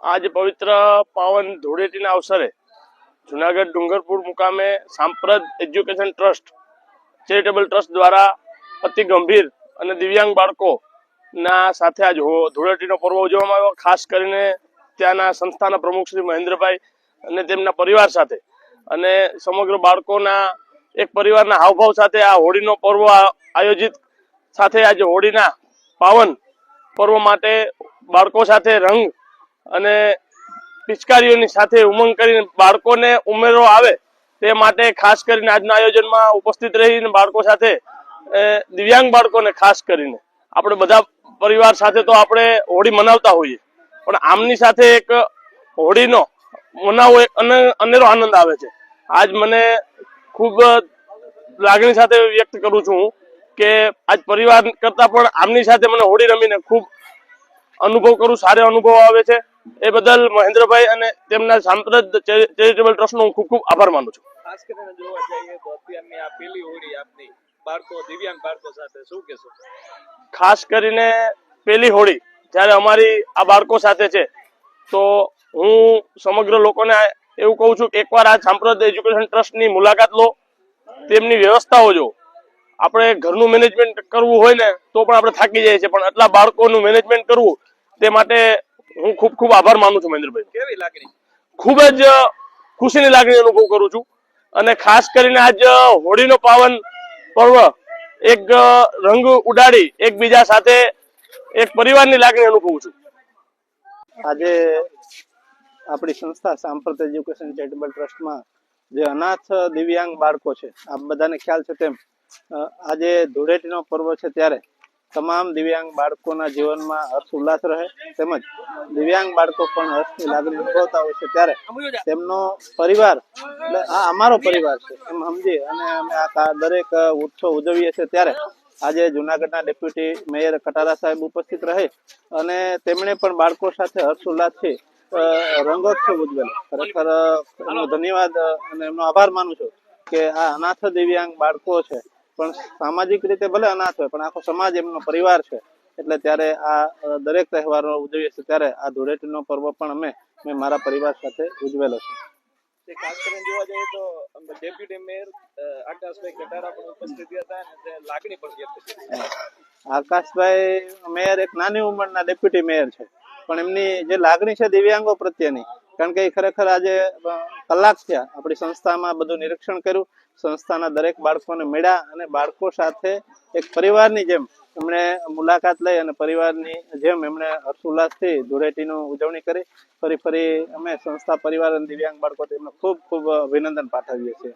आज पवित्र पावन धूळेटीના अवसरे जूनागढ़ डूंगरपुर मुकामे सांप्रद एज्युकेशन ट्रस्ट चेरिटेबल ट्रस्ट द्वारा अति गंभीर અને દિવ્યાંગ બાળકોના સાથે આજ ધૂળેટીનો પર્વ ઉજવવામાં આવ્યો। ખાસ કરીને ત્યાંના સંસ્થાના પ્રમુખ શ્રી મહેન્દ્રભાઈ અને તેમના પરિવાર સાથે અને સમગ્ર બાળકોના એક પરિવારના હાવભાવ સાથે આ હોળીનો પર્વ આયોજિત સાથે આજે હોળીના પાવન પર્વ માટે બાળકો સાથે રંગ અને પિચકારીઓની સાથે ઉમંગ કરીને બાળકોને ઉમેરો આવે તે માટે ખાસ કરીને આજના આયોજનમાં ઉપસ્થિત રહીને બાળકો સાથે દિવ્યાંગ બાળકોને ખાસ કરીને આપણે બધા પરિવાર સાથે તો આપણે હોળી મનાવતા હોઈએ, પણ આમની સાથે એક હોળીનો મનાવવો એક અનેરો આનંદ આવે છે। આજ મને ખૂબ લાગણી સાથે વ્યક્ત કરું છું કે આજ પરિવાર કરતા પણ આમની સાથે મને હોળી રમીને ખૂબ અનુભવ કરું, સારો અનુભવ આવે છે। એ બદલ મહેન્દ્રભાઈ અને તેમના સાંપ્રદ ચેરિટેબલ ટ્રસ્ટનો હું ખૂબ ખૂબ આભાર માનું છું। ખાસ કરીને જોવા જઈએ તો અત્યારની આ પહેલી હોળી આપની બાળકો દિવ્યાંગ બાળકો સાથે શું કહેશો? ખાસ કરીને પહેલી હોળી જ્યારે અમારી આ બાળકો સાથે છે તો હું સમગ્ર લોકોને એવું કહું છું કે એકવાર આ સાંપ્રદ એજ્યુકેશન ટ્રસ્ટની મુલાકાત લો, તેમની વ્યવસ્થાઓ જો। આપણે ઘરનું મેનેજમેન્ટ કરવું હોય ને તો પણ આપણે થાકી જઈએ છીએ, પણ આટલા બાળકોનું મેનેજમેન્ટ કરવું તે માટે હું ખૂબ ખૂબ આભાર માનું છું મહેન્દ્રભાઈ। કેવી લાગણી? ખૂબ જ ખુશીની લાગણી અનુભવ કરું છું અને ખાસ કરીને આજ હોળીનો પાવન પર્વ એક રંગ ઉડાડી એકબીજા સાથે એક પરિવારની લાગણી અનુભવું છું। આજે આપણી સંસ્થા સાંપ્રત એજ્યુકેશન ચેરિટેબલ ટ્રસ્ટમાં જે અનાથ દિવ્યાંગ બાળકો છે, આપ બધાને ખ્યાલ છે તેમ આજે ધૂળેટીનો પર્વ છે ત્યારે તમામ દિવ્યાંગ બાળકોના જીવનમાં હર્ષ ઉલ્લાસ રહે, તેમજ દિવ્યાંગ બાળકો પણ હર્ષની લાગણી અનુભવતા હોય છે ત્યારે તેમનો પરિવાર એટલે આ અમારો પરિવાર છે એમ સમજી અને અમે આ દરેક ઉત્સવ ઉજવીએ છીએ। ત્યારે આજે જુનાગઢના ડેપ્યુટી મેયર કટારા સાહેબ ઉપસ્થિત રહે અને તેમણે પણ બાળકો સાથે હર્ષ ઉલ્લાસથી રંગોત્સવ ઉજવેલો। ખરેખર એમનો ધન્યવાદ અને એમનો આભાર માનું છું કે આ અનાથ દિવ્યાંગ બાળકો છે પણ સામાજિક રીતે ભલે અનાથ હોય પણ આખો સમાજ એમનો પરિવાર છે, એટલે ત્યારે આ દરેક તહેવારો ઉજવીએ છીએ ત્યારે આ ધૂળેટીનો પર્વ પણ મેં મારા પરિવાર સાથે ઉજવેલો છે। ખાસ કરીને જોવા જઈએ તો ડેપ્યુટી મેયર આકાશભાઈ કટારા પણ ઉપસ્થિત હતા અને લાગણી પણ વ્યક્ત કરી। આકાશભાઈ મેયર એક નાની ઉંમરના ડેપ્યુટી મેયર છે, પણ એમની જે લાગણી છે દિવ્યાંગો પ્રત્યેની, કારણ કે એ ખરેખર આજે કલાક થયા આપણી સંસ્થામાં બધું નિરીક્ષણ કર્યું, સંસ્થાના દરેક બાળકોને મળ્યા અને બાળકો સાથે એક પરિવારની જેમ એમણે મુલાકાત લઈ અને પરિવારની જેમ એમણે હર્ષોલ્લાસથી ધૂળેટીની ઉજવણી કરી। ફરી અમે સંસ્થા પરિવાર અને દિવ્યાંગ બાળકો તેમને ખૂબ ખૂબ અભિનંદન પાઠવીએ છીએ।